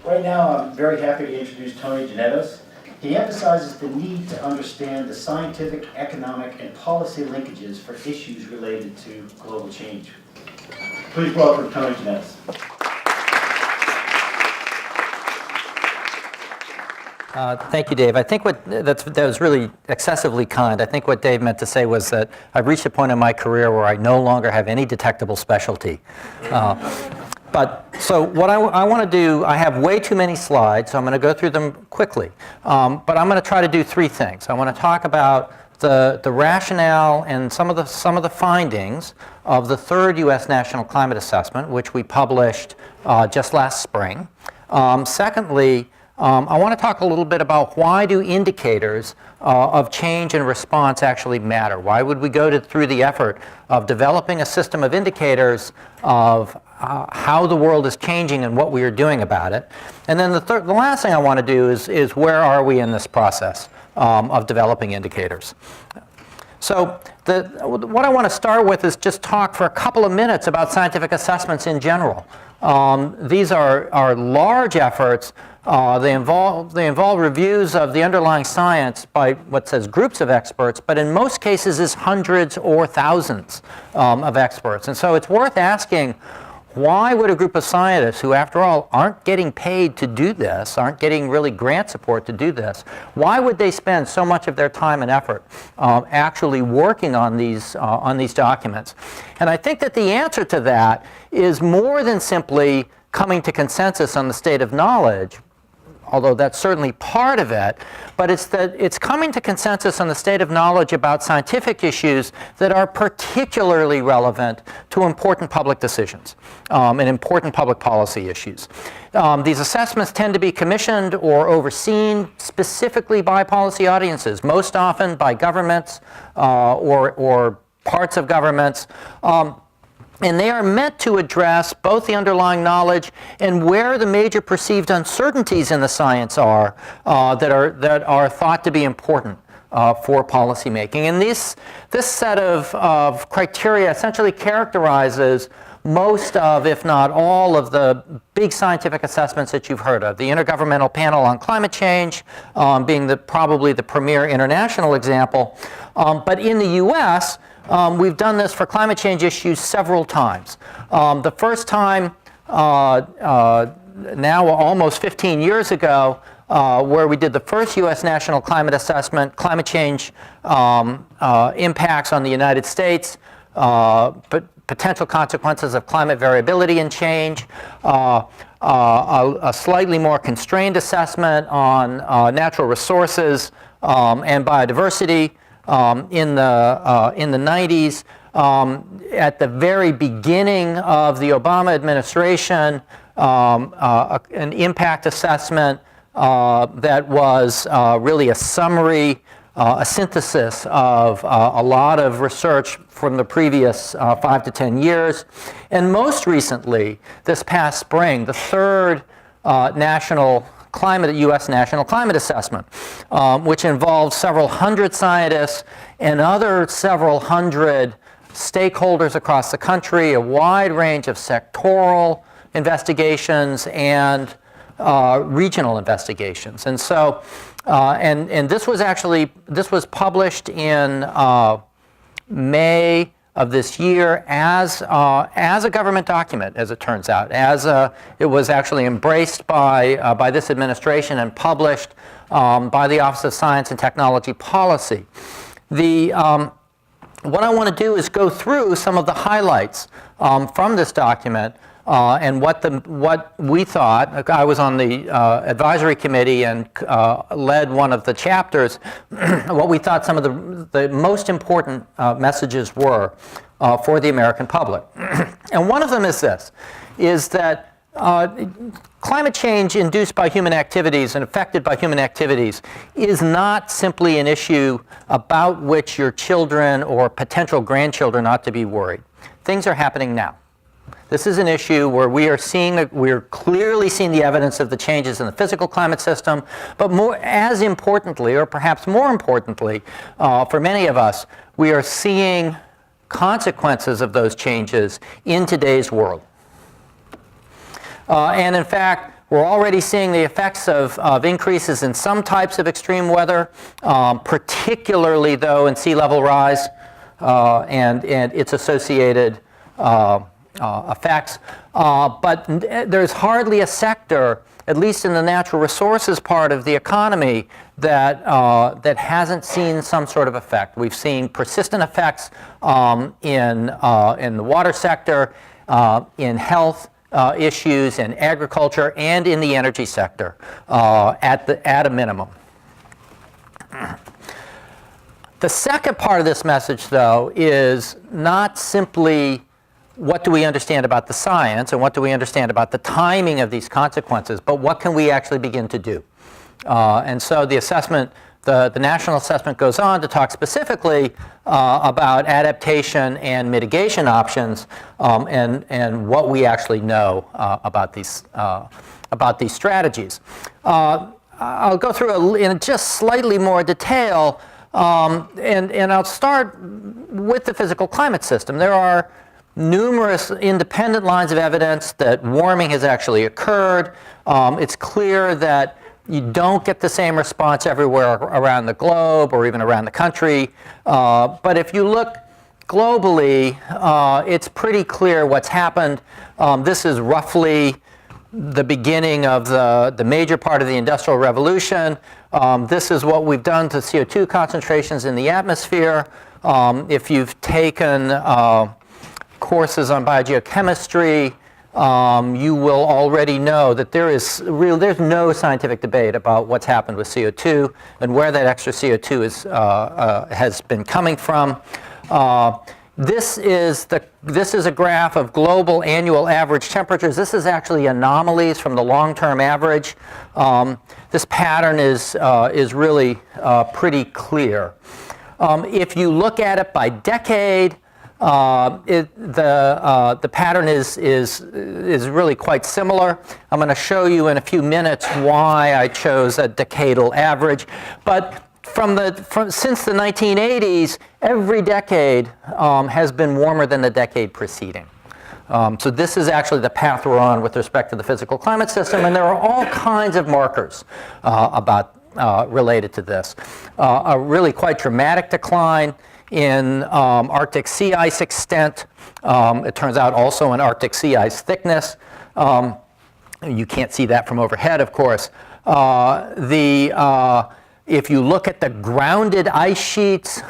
Right now, I'm very happy to introduce Tony Janetos. He emphasizes the need to understand the scientific, economic, and policy linkages for issues related to global change. Please welcome Tony Janetos. Thank you, Dave. I think that was really excessively kind. I think what Dave meant to say was that I've reached a point in my career where I no longer have any detectable specialty. So what I want to do, I have way too many slides, so I'm going to go through them quickly. But I'm going to try to do three things. I want to talk about the rationale and some of the findings of the third U.S. National Climate Assessment, which we published just last spring. Secondly, I want to talk a little bit about why do indicators of change and response actually matter? Why would we go through the effort of developing a system of indicators of how the world is changing and what we are doing about it? And then the last thing I want to do is where are we in this process of developing indicators? So what I want to start with is just talk for a couple of minutes about scientific assessments in general. These are large efforts. They involve reviews of the underlying science by what says groups of experts, but in most cases is hundreds or thousands of experts. And so it's worth asking, why would a group of scientists who, after all, aren't getting paid to do this, aren't getting really grant support to do this, why would they spend so much of their time and effort actually working on these documents? And I think that the answer to that is more than simply coming to consensus on the state of knowledge, although that's certainly part of it, but it's coming to consensus on the state of knowledge about scientific issues that are particularly relevant to important public decisions and important public policy issues. These assessments tend to be commissioned or overseen specifically by policy audiences, most often by governments or parts of governments. And they are meant to address both the underlying knowledge and where the major perceived uncertainties in the science are that are thought to be important for policymaking. And this set of criteria essentially characterizes most of, if not all, of the big scientific assessments that you've heard of. The Intergovernmental Panel on Climate Change being probably the premier international example. But in the U.S., we've done this for climate change issues several times. The first time, now almost 15 years ago, where we did the first U.S. National Climate Assessment, climate change impacts on the United States, potential consequences of climate variability and change, a slightly more constrained assessment on natural resources and biodiversity. In the 90s, at the very beginning of the Obama administration, an impact assessment that was really a summary, a synthesis of a lot of research from the previous 5 to 10 years. And most recently, this past spring, the third U.S. National Climate Assessment, which involved several hundred scientists and other several hundred stakeholders across the country, a wide range of sectoral investigations and regional investigations. And so, and this was published in May of this year as a government document, as it turns out. It was actually embraced by this administration and published by the Office of Science and Technology Policy. What I want to do is go through some of the highlights from this document and what we thought. I was on the advisory committee and led one of the chapters. What we thought some of the most important messages were for the American public. And one of them is this, is that climate change induced by human activities and affected by human activities is not simply an issue about which your children or potential grandchildren ought to be worried. Things are happening now. This is an issue where we're clearly seeing the evidence of the changes in the physical climate system, but as importantly, or perhaps more importantly, for many of us, we are seeing consequences of those changes in today's world. And in fact, We're already seeing the effects of increases in some types of extreme weather, particularly though in sea level rise and its associated effects. But there's hardly a sector, at least in the natural resources part of the economy, that hasn't seen some sort of effect. We've seen persistent effects in the water sector, in health issues, in agriculture, and in the energy sector at a minimum. The second part of this message, though, is not simply what do we understand about the science and what do we understand about the timing of these consequences, but what can we actually begin to do? And so the assessment, the national assessment goes on to talk specifically about adaptation and mitigation options and what we actually know about these strategies. I'll go through in just slightly more detail, and I'll start with the physical climate system. There are numerous independent lines of evidence that warming has actually occurred. It's clear that you don't get the same response everywhere around the globe or even around the country. But if you look globally, it's pretty clear what's happened. This is roughly the beginning of the major part of the Industrial Revolution. This is what we've done to CO2 concentrations in the atmosphere. If you've taken courses on biogeochemistry, you will already know that there's no scientific debate about what's happened with CO2 and where that extra CO2 has been coming from. This is a graph of global annual average temperatures. This is actually anomalies from the long-term average. This pattern is really pretty clear. If you look at it by decade, the pattern is really quite similar. I'm going to show you in a few minutes why I chose a decadal average. But since the 1980s, every decade has been warmer than the decade preceding. So this is actually the path we're on with respect to the physical climate system, and there are all kinds of markers related to this. A really quite dramatic decline in Arctic sea ice extent. It turns out also in Arctic sea ice thickness. You can't see that from overhead, of course. If you look at the grounded ice sheets,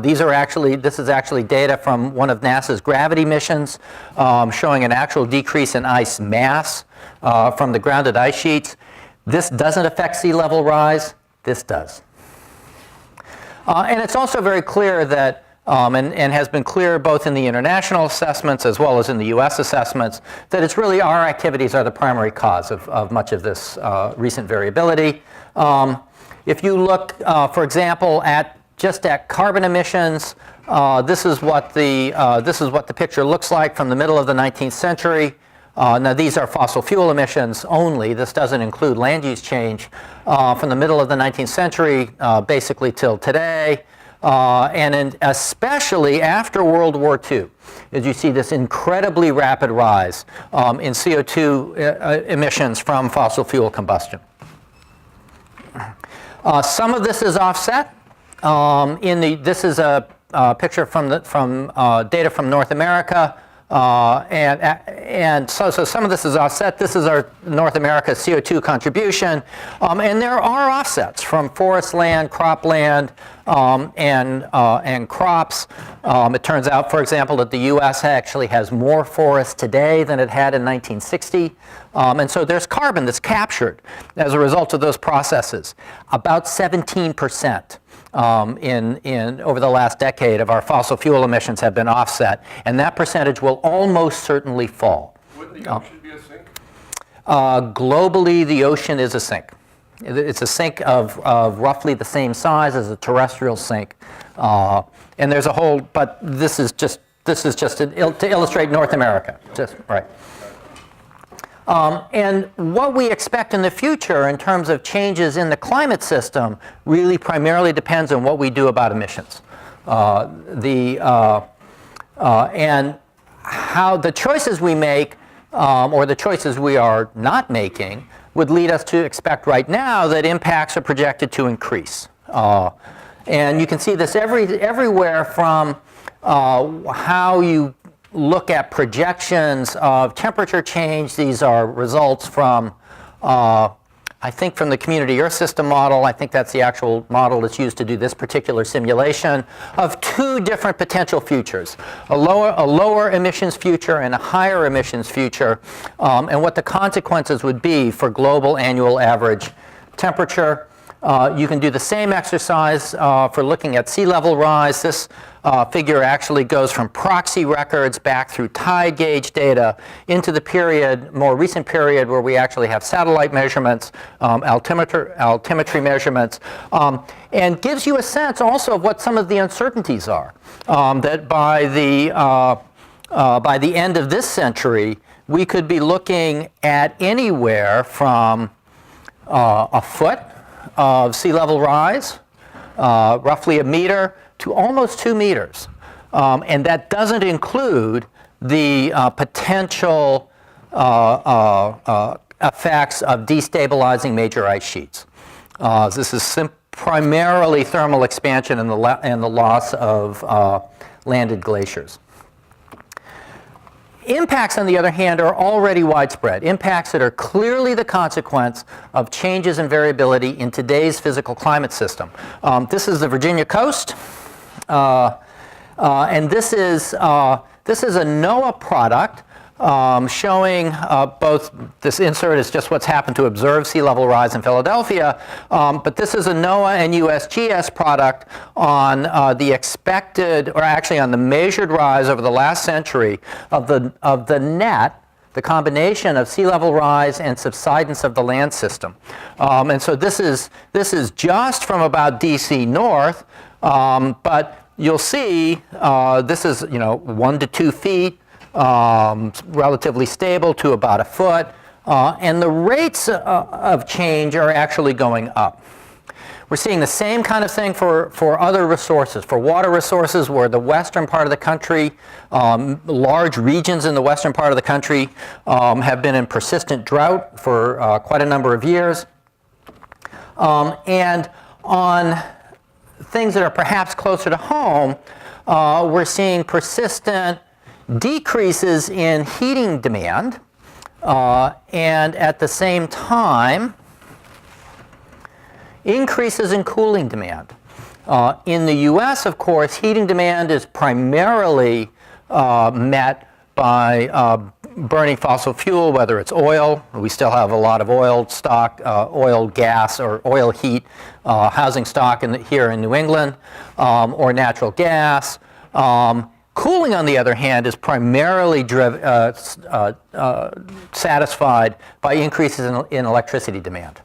this is actually data from one of NASA's gravity missions showing an actual decrease in ice mass from the grounded ice sheets. This doesn't affect sea level rise. This does. And it's also very clear that, and has been clear both in the international assessments as well as in the US assessments, that it's really our activities are the primary cause of much of this recent variability. If you look, for example, at carbon emissions, this is what the picture looks like from the middle of the 19th century. Now these are fossil fuel emissions only. This doesn't include land use change. From the middle of the 19th century, basically till today, and especially after World War II, as you see this incredibly rapid rise in CO2 emissions from fossil fuel combustion. Some of this is offset. This is a picture from data from North America. And so some of this is offset. This is our North America CO2 contribution. And there are offsets from forest land, cropland, and crops. It turns out, for example, that the US actually has more forests today than it had in 1960. And so there's carbon that's captured as a result of those processes. About 17%. Over the last decade of our fossil fuel emissions have been offset, and that percentage will almost certainly fall. Wouldn't the ocean be a sink? Globally, the ocean is a sink. It's a sink of roughly the same size as a terrestrial sink, and there's a whole. But this is just to illustrate North America. Just right. And what we expect in the future in terms of changes in the climate system really primarily depends on what we do about emissions. And how the choices we make or the choices we are not making, would lead us to expect right now that impacts are projected to increase. And you can see this everywhere from how you look at projections of temperature change. These are results from, I think, from the Community Earth System model. I think that's the actual model that's used to do this particular simulation of two different potential futures, a lower emissions future and a higher emissions future, and what the consequences would be for global annual average temperature. You can do the same exercise for looking at sea level rise. This figure actually goes from proxy records back through tide gauge data into the more recent period where we actually have satellite measurements, altimetry measurements, and gives you a sense also of what some of the uncertainties are. That by the end of this century, we could be looking at anywhere from a foot of sea level rise, roughly a meter, to almost 2 meters. And that doesn't include the potential effects of destabilizing major ice sheets. This is primarily thermal expansion and the loss of landed glaciers. Impacts, on the other hand, are already widespread. Impacts that are clearly the consequence of changes in variability in today's physical climate system. This is the Virginia coast, and this is a NOAA product showing both, this insert is just what's happened to observe sea level rise in Philadelphia, but this is a NOAA and USGS product on the expected, or actually on the measured rise over the last century of the net, the combination of sea level rise and subsidence of the land system. And so this is just from about DC north, but you'll see this is 1 to 2 feet. Relatively stable to about a foot, and the rates of change are actually going up. We're seeing the same kind of thing for other resources, for water resources, where the western part of the country, large regions in the western part of the country have been in persistent drought for quite a number of years. And on things that are perhaps closer to home, we're seeing persistent decreases in heating demand, and at the same time, increases in cooling demand. In the US, of course, heating demand is primarily met by burning fossil fuel, whether it's oil. We still have a lot of oil stock, oil, gas, or oil heat housing stock here in New England, or natural gas. Cooling, on the other hand, is primarily satisfied by increases in electricity demand.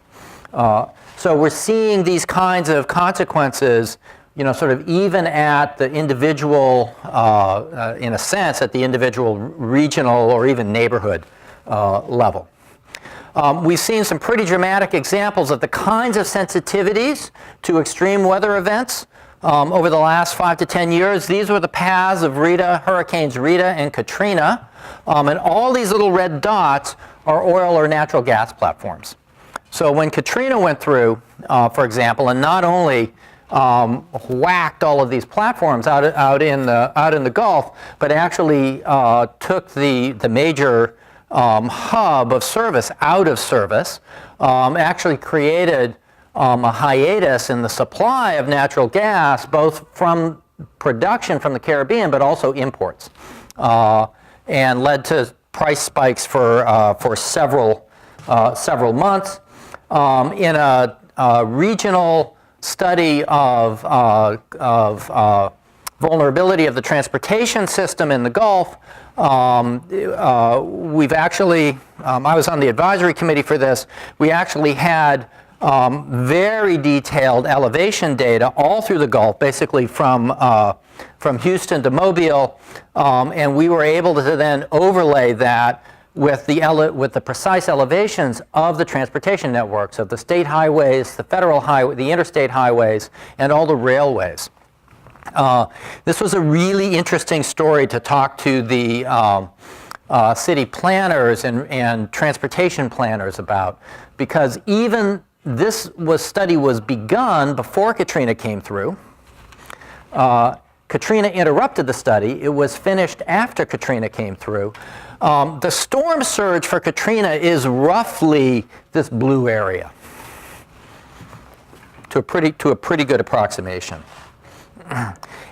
So we're seeing these kinds of consequences, sort of even at the individual, in a sense, at the individual regional or even neighborhood level. We've seen some pretty dramatic examples of the kinds of sensitivities to extreme weather events over the last 5 to 10 years. These were the paths of Hurricanes Rita and Katrina, and all these little red dots are oil or natural gas platforms. So when Katrina went through, for example, and not only whacked all of these platforms out in the Gulf, but actually took the major hub of service out of service, actually created a hiatus in the supply of natural gas, both from production from the Caribbean, but also imports, and led to price spikes for several months. In a regional study of vulnerability of the transportation system in the Gulf, we've actually, I was on the advisory committee for this, we actually had very detailed elevation data all through the Gulf, basically from Houston to Mobile, and we were able to then overlay that with the precise elevations of the transportation networks, of the state highways, the federal highway, the interstate highways, and all the railways. This was a really interesting story to talk to the city planners and transportation planners about, because even this study was begun before Katrina came through. Katrina interrupted the study. It was finished after Katrina came through. The storm surge for Katrina is roughly this blue area, to a pretty good approximation.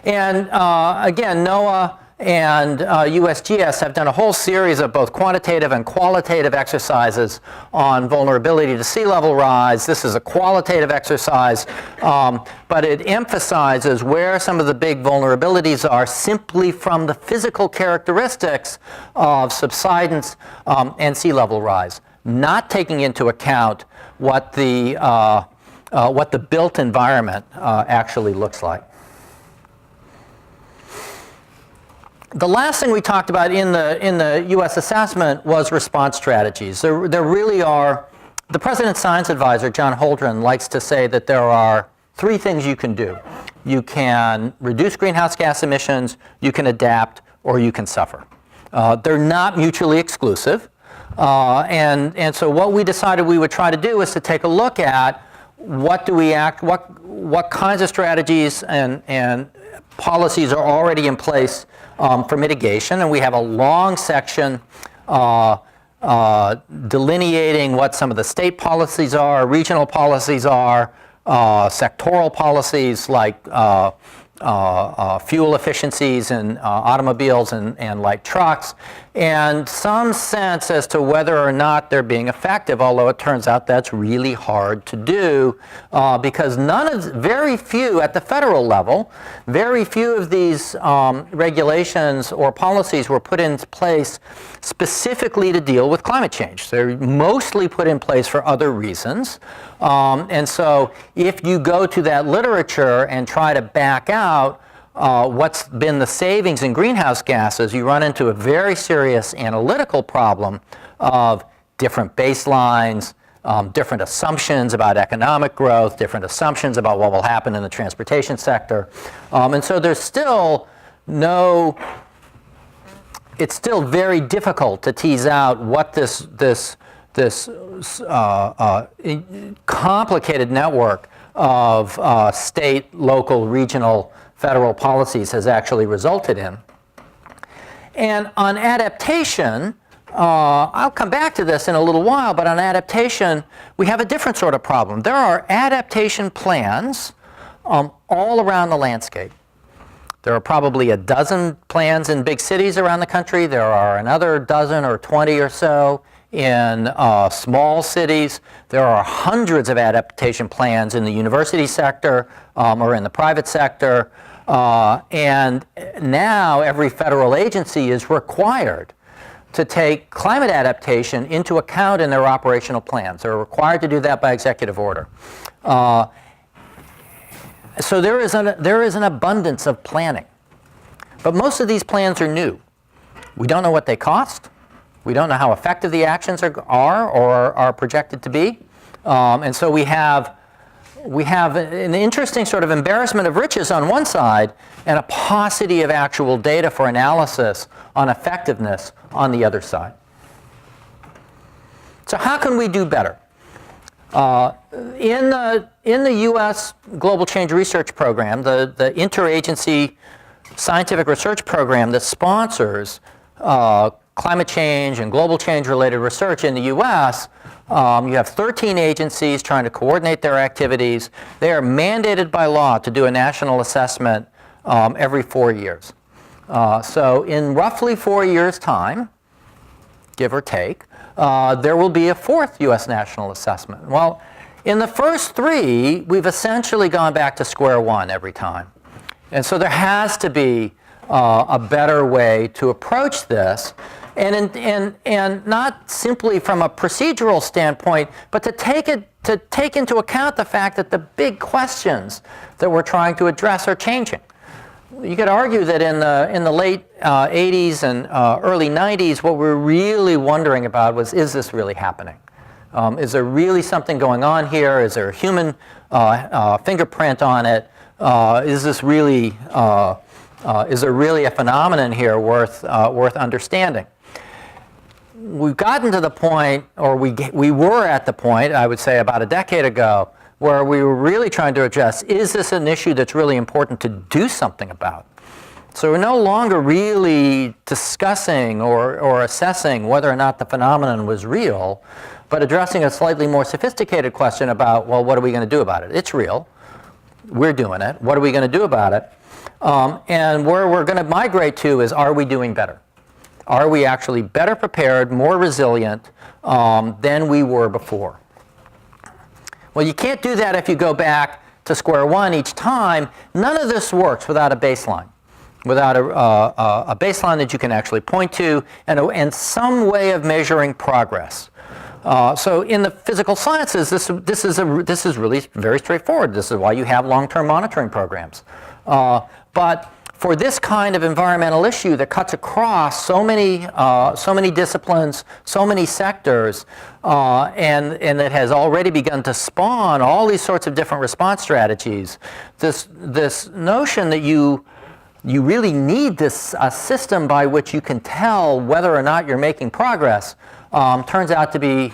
And again, NOAA and USGS have done a whole series of both quantitative and qualitative exercises on vulnerability to sea level rise. This is a qualitative exercise, but it emphasizes where some of the big vulnerabilities are simply from the physical characteristics of subsidence and sea level rise, not taking into account what the built environment actually looks like. The last thing we talked about in the U.S. assessment was response strategies. There really are, the President's Science Advisor, John Holdren, likes to say that there are three things you can do. You can reduce greenhouse gas emissions, you can adapt, or you can suffer. They're not mutually exclusive. And so what we decided we would try to do is to take a look at what kinds of strategies and policies are already in place for mitigation, and we have a long section delineating what some of the state policies are, regional policies are, sectoral policies like fuel efficiencies in automobiles and light trucks, and some sense as to whether or not they're being effective, although it turns out that's really hard to do because very few at the federal level, very few of these regulations or policies were put in place specifically to deal with climate change. They're mostly put in place for other reasons. And so if you go to that literature and try to back out what's been the savings in greenhouse gases, you run into a very serious analytical problem of different baselines, different assumptions about economic growth, different assumptions about what will happen in the transportation sector. And so there's still it's still very difficult to tease out what this complicated network of state, local, regional, federal policies has actually resulted in. And on adaptation, I'll come back to this in a little while, but on adaptation, we have a different sort of problem. There are adaptation plans all around the landscape. There are probably a dozen plans in big cities around the country. There are another dozen or 20 or so in small cities. There are hundreds of adaptation plans in the university sector or in the private sector. And now every federal agency is required to take climate adaptation into account in their operational plans. They're required to do that by executive order. So there is an abundance of planning. But most of these plans are new. We don't know what they cost. We don't know how effective the actions are or are projected to be. And so we have an interesting sort of embarrassment of riches on one side and a paucity of actual data for analysis on effectiveness on the other side. So how can we do better? In the U.S. Global Change Research Program, the interagency scientific research program that sponsors climate change and global change related research in the U.S., you have 13 agencies trying to coordinate their activities. They are mandated by law to do a national assessment every 4 years. So in roughly 4 years' time, give or take, there will be a fourth U.S. national assessment. Well, in the first three, we've essentially gone back to square one every time. And so there has to be a better way to approach this, and not simply from a procedural standpoint, but to take into account the fact that the big questions that we're trying to address are changing. You could argue that in the late 80s and early 90s, what we're really wondering about was, is this really happening? Is there really something going on here? Is there a human fingerprint on it? Is there really a phenomenon here worth understanding? we've gotten to the point, or we were at the point, I would say about a decade ago, where we were really trying to address, is this an issue that's really important to do something about? So we're no longer really discussing or assessing whether or not the phenomenon was real, but addressing a slightly more sophisticated question about, well, what are we going to do about it? It's real. We're doing it. What are we going to do about it? And where we're going to migrate to is, are we doing better? Are we actually better prepared, more resilient than we were before? Well, you can't do that if you go back to square one each time. None of this works without a baseline, without a baseline that you can actually point to and some way of measuring progress. So in the physical sciences, this is really very straightforward. This is why you have long-term monitoring programs. But for this kind of environmental issue that cuts across so many disciplines, so many sectors, and that has already begun to spawn all these sorts of different response strategies, this notion that you really need this system by which you can tell whether or not you're making progress turns out to be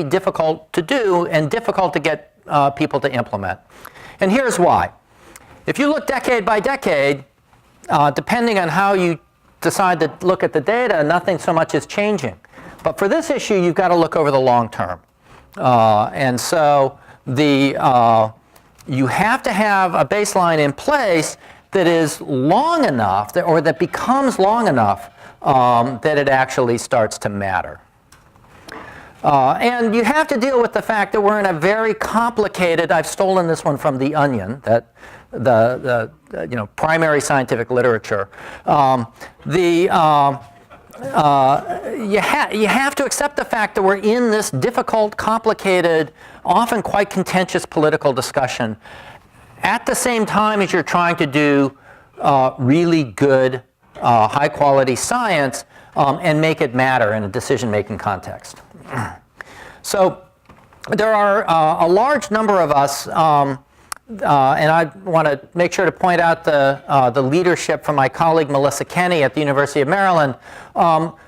difficult to do and difficult to get people to implement. And here's why. If you look decade by decade, depending on how you decide to look at the data, nothing so much is changing. But for this issue, you've got to look over the long term. And so you have to have a baseline in place that is long enough, or that becomes long enough that it actually starts to matter. And you have to deal with the fact that we're in a very complicated, I've stolen this one from The Onion, that the primary scientific literature. You have to accept the fact that we're in this difficult, complicated, often quite contentious political discussion at the same time as you're trying to do really good, high-quality science and make it matter in a decision-making context. So there are a large number of us, and I want to make sure to point out the leadership from my colleague Melissa Kenny at the University of Maryland,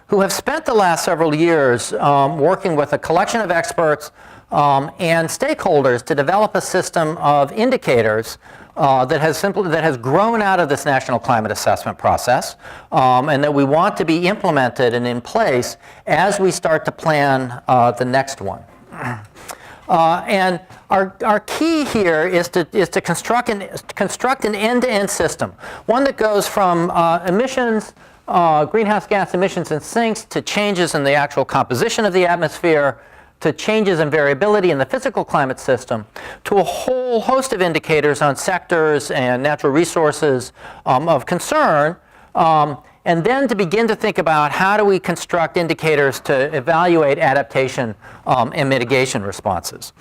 who have spent the last several years working with a collection of experts and stakeholders to develop a system of indicators that has grown out of this national climate assessment process, and that we want to be implemented and in place as we start to plan the next one. And our key here is to construct an end-to-end system, one that goes from emissions, greenhouse gas emissions and sinks, to changes in the actual composition of the atmosphere, to changes in variability in the physical climate system, to a whole host of indicators on sectors and natural resources of concern, and then to begin to think about how do we construct indicators to evaluate adaptation and mitigation responses.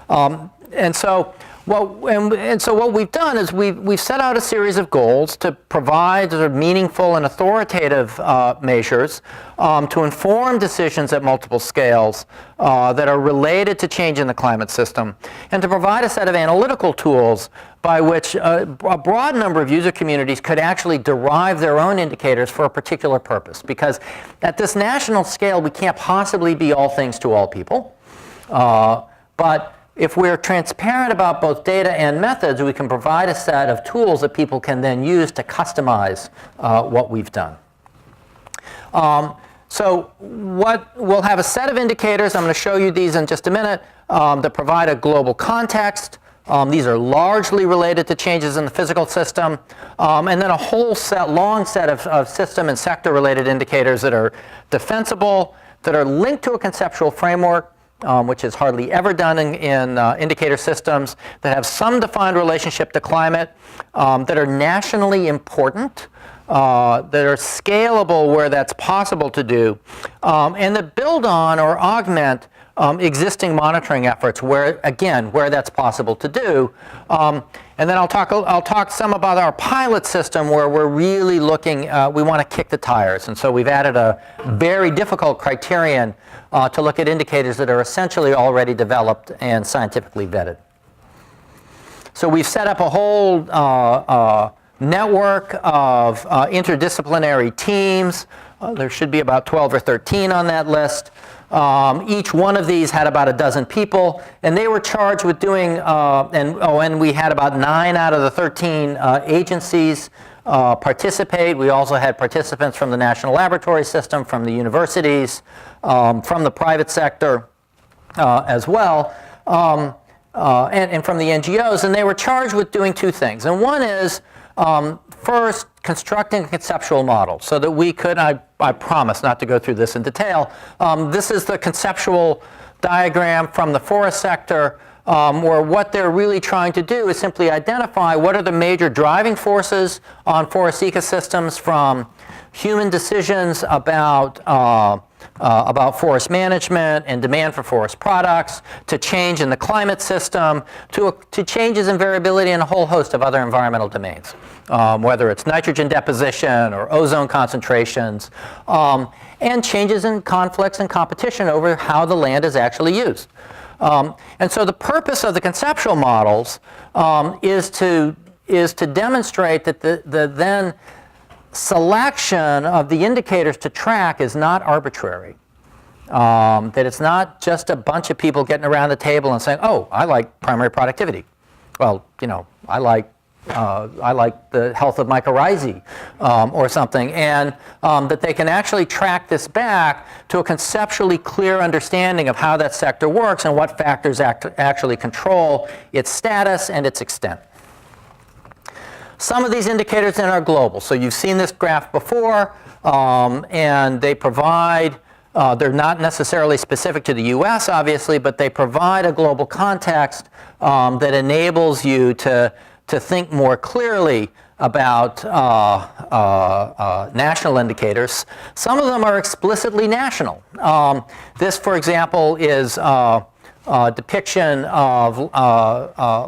And so what we've done is we've set out a series of goals to provide sort of meaningful and authoritative measures to inform decisions at multiple scales that are related to change in the climate system, and to provide a set of analytical tools by which a broad number of user communities could actually derive their own indicators for a particular purpose. Because at this national scale, we can't possibly be all things to all people. But if we're transparent about both data and methods, we can provide a set of tools that people can then use to customize what we've done. So we'll have a set of indicators, I'm going to show you these in just a minute, that provide a global context. These are largely related to changes in the physical system, and then a whole long set of system and sector related indicators that are defensible, that are linked to a conceptual framework, which is hardly ever done in indicator systems, that have some defined relationship to climate, that are nationally important, that are scalable where that's possible to do, and that build on or augment existing monitoring efforts where that's possible to do. And then I'll talk some about our pilot system where we're really looking, we want to kick the tires. And so we've added a very difficult criterion to look at indicators that are essentially already developed and scientifically vetted. So we've set up a whole network of interdisciplinary teams. There should be about 12 or 13 on that list. Each one of these had about a dozen people, and they were charged with doing, and we had about 9 out of the 13 agencies participate. We also had participants from the national laboratory system, from the universities, from the private sector as well, and from the NGOs, and they were charged with doing 2 things. And one is, first, constructing a conceptual model so that we could, I promise not to go through this in detail, this is the conceptual diagram from the forest sector, where what they're really trying to do is simply identify what are the major driving forces on forest ecosystems, from human decisions about forest management and demand for forest products, to change in the climate system, to changes in variability in a whole host of other environmental domains, whether it's nitrogen deposition or ozone concentrations, and changes in conflicts and competition over how the land is actually used. And so the purpose of the conceptual models is to demonstrate that the then selection of the indicators to track is not arbitrary. That it's not just a bunch of people getting around the table and saying, oh, I like primary productivity. Well, you know, I like the health of mycorrhizae or something, and that they can actually track this back to a conceptually clear understanding of how that sector works and what factors actually control its status and its extent. Some of these indicators then are global. So you've seen this graph before, and they provide, they're not necessarily specific to the US, obviously, but they provide a global context that enables you to think more clearly about national indicators. Some of them are explicitly national. This, for example, is a depiction of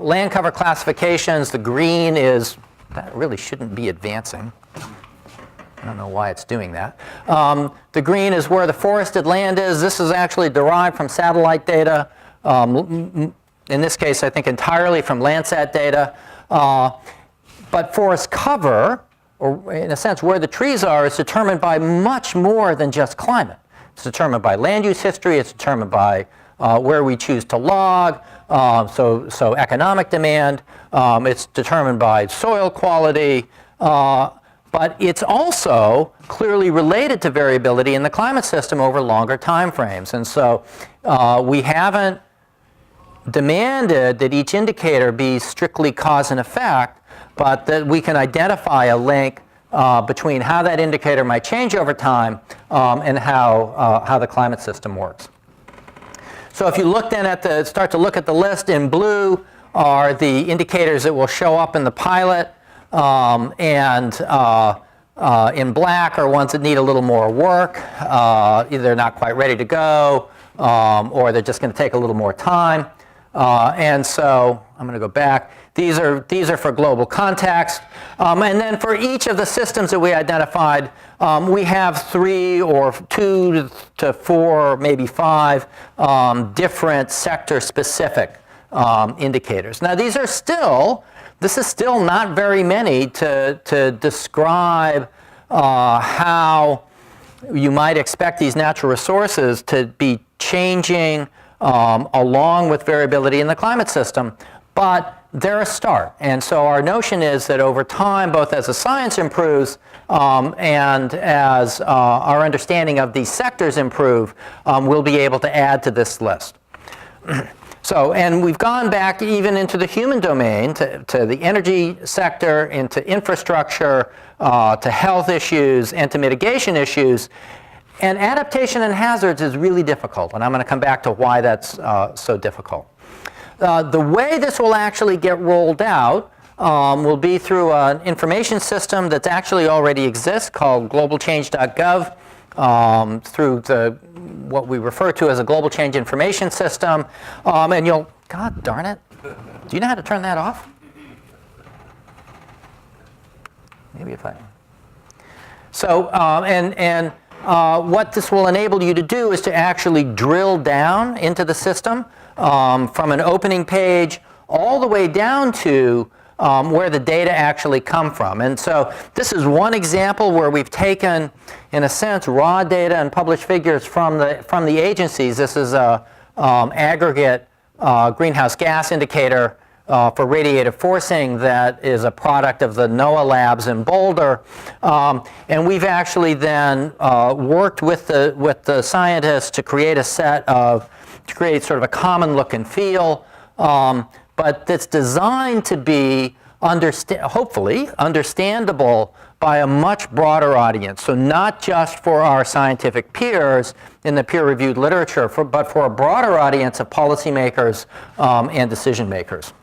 land cover classifications. The green is, that really shouldn't be advancing. I don't know why it's doing that. The green is where the forested land is. This is actually derived from satellite data. In this case, I think entirely from Landsat data. But forest cover, or in a sense where the trees are, is determined by much more than just climate. It's determined by land use history. It's determined by where we choose to log, so economic demand. It's determined by soil quality. But it's also clearly related to variability in the climate system over longer time frames. And so we haven't demanded that each indicator be strictly cause and effect, but that we can identify a link between how that indicator might change over time and how the climate system works. So if you look then start to look at the list, in blue are the indicators that will show up in the pilot, and in black are ones that need a little more work. Either they're not quite ready to go, or they're just going to take a little more time. And so I'm going to go back. These are for global context. And then for each of the systems that we identified, we have 3 or 2 to 4, maybe 5 different sector-specific indicators. Now this is still not very many to describe how you might expect these natural resources to be changing along with variability in the climate system, but they're a start. And so our notion is that over time, both as the science improves and as our understanding of these sectors improve, we'll be able to add to this list. So, and we've gone back even into the human domain, to the energy sector, into infrastructure, to health issues, and to mitigation issues. And adaptation and hazards is really difficult, and I'm going to come back to why that's so difficult. The way this will actually get rolled out will be through an information system that actually already exists called globalchange.gov, through what we refer to as a global change information system. And you'll, God darn it, do you know how to turn that off? Maybe if I... So, what this will enable you to do is to actually drill down into the system from an opening page all the way down to where the data actually come from. And so this is one example where we've taken, in a sense, raw data and published figures from the agencies. This is a aggregate greenhouse gas indicator for radiative forcing that is a product of the NOAA labs in Boulder. And we've actually then worked with the scientists to create sort of a common look and feel, but that's designed to be hopefully understandable by a much broader audience. So not just for our scientific peers in the peer-reviewed literature, but for a broader audience of policymakers and decision makers.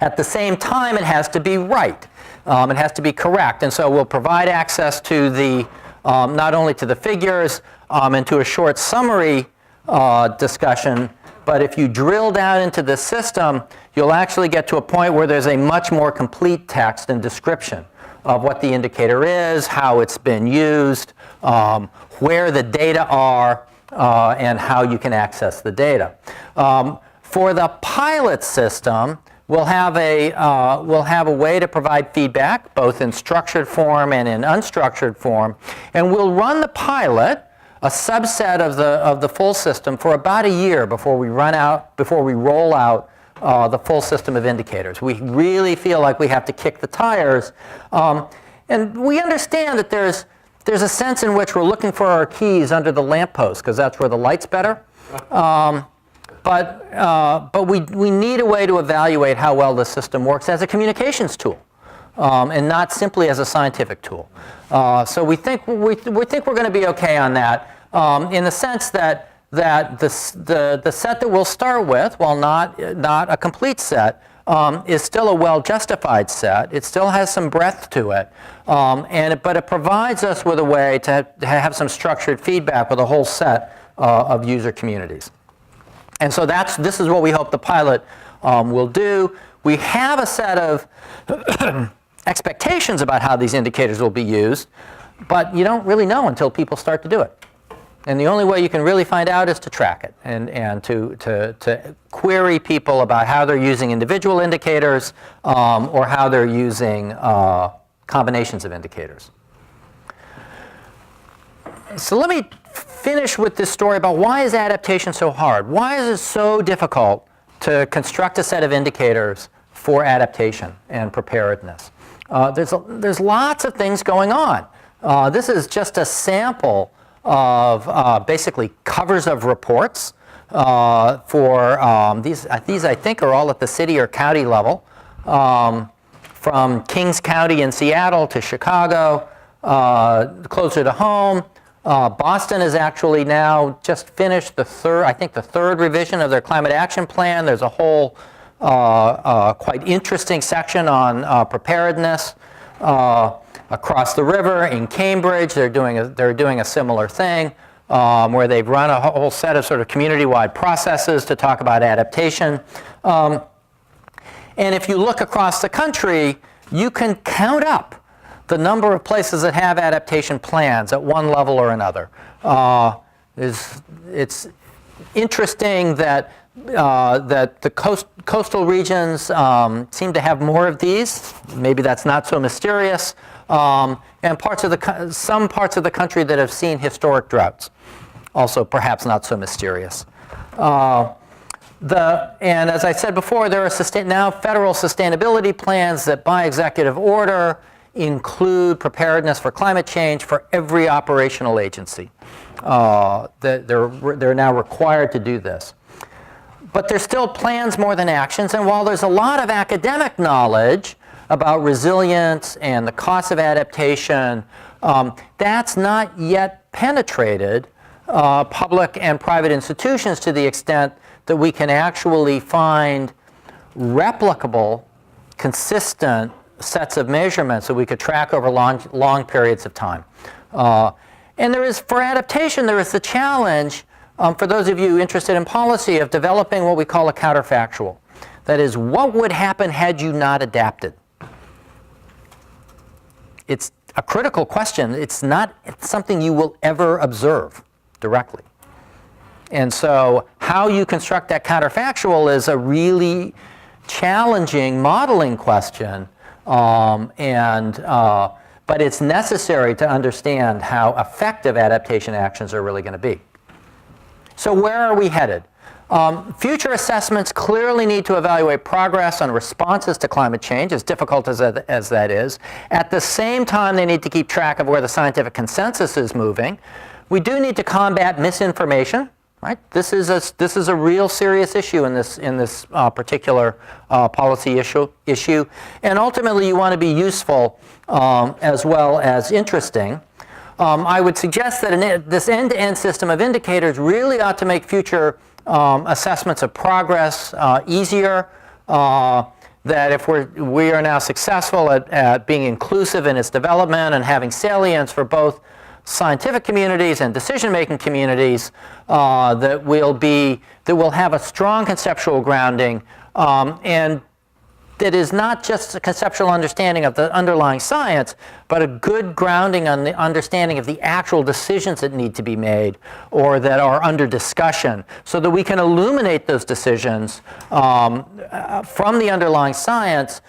At the same time, it has to be right. It has to be correct. And so we'll provide access to the, not only to the figures and to a short summary discussion, but if you drill down into the system, you'll actually get to a point where there's a much more complete text and description of what the indicator is, how it's been used, where the data are, and how you can access the data. For the pilot system, we'll have a way to provide feedback, both in structured form and in unstructured form, and we'll run the pilot, a subset of the full system, for about a year before we roll out the full system of indicators. We really feel like we have to kick the tires, and we understand that there's a sense in which we're looking for our keys under the lamppost because that's where the light's better. But we need a way to evaluate how well the system works as a communications tool, and not simply as a scientific tool. So we think we're going to be okay on that, in the sense that the set that we'll start with, while not a complete set, is still a well-justified set. It still has some breadth to it, but it provides us with a way to have some structured feedback with a whole set of user communities. And so this is what we hope the pilot will do. We have a set of expectations about how these indicators will be used, but you don't really know until people start to do it. And the only way you can really find out is to track it and to query people about how they're using individual indicators or how they're using combinations of indicators. So let me finish with this story about why is adaptation so hard? Why is it so difficult to construct a set of indicators for adaptation and preparedness? There's lots of things going on. This is just a sample of basically covers of reports for these I think are all at the city or county level, from Kings County in Seattle to Chicago, closer to home. Boston has actually now just finished the third revision of their climate action plan. There's a whole quite interesting section on preparedness. Across the river in Cambridge, they're doing a similar thing, where they've run a whole set of sort of community-wide processes to talk about adaptation. And if you look across the country, you can count up the number of places that have adaptation plans at one level or another. It's interesting that the coastal regions seem to have more of these. Maybe that's not so mysterious. And some parts of the country that have seen historic droughts, also perhaps not so mysterious. And as I said before, there are now federal sustainability plans that by executive order include preparedness for climate change for every operational agency. They're now required to do this. But there's still plans more than actions, and while there's a lot of academic knowledge about resilience and the costs of adaptation, that's not yet penetrated public and private institutions to the extent that we can actually find replicable, consistent sets of measurements that we could track over long periods of time. And for adaptation, there is the challenge, for those of you interested in policy, of developing what we call a counterfactual. That is, what would happen had you not adapted? It's a critical question. It's not something you will ever observe directly. And so how you construct that counterfactual is a really challenging modeling question, but it's necessary to understand how effective adaptation actions are really going to be. So where are we headed? Future assessments clearly need to evaluate progress on responses to climate change, as difficult as that is. At the same time, they need to keep track of where the scientific consensus is moving. We do need to combat misinformation. Right? This is a real serious issue in this particular policy issue. And ultimately, you want to be useful as well as interesting. I would suggest that this end-to-end system of indicators really ought to make future assessments of progress easier. That if we are now successful at being inclusive in its development and having salience for both scientific communities and decision-making communities, that will have a strong conceptual grounding, and that is not just a conceptual understanding of the underlying science, but a good grounding on the understanding of the actual decisions that need to be made or that are under discussion, so that we can illuminate those decisions from the underlying science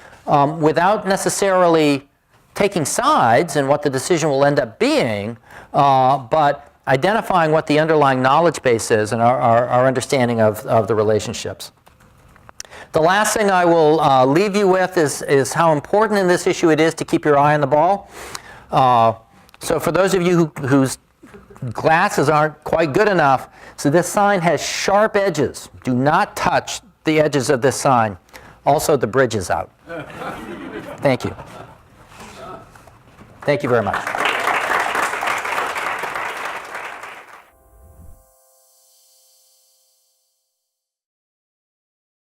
without necessarily taking sides in what the decision will end up being, but identifying what the underlying knowledge base is and our understanding of the relationships. The last thing I will leave you with is how important in this issue it is to keep your eye on the ball. So for those of you whose glasses aren't quite good enough, so this sign has sharp edges. Do not touch the edges of this sign. Also, the bridge is out. Thank you. Thank you very much.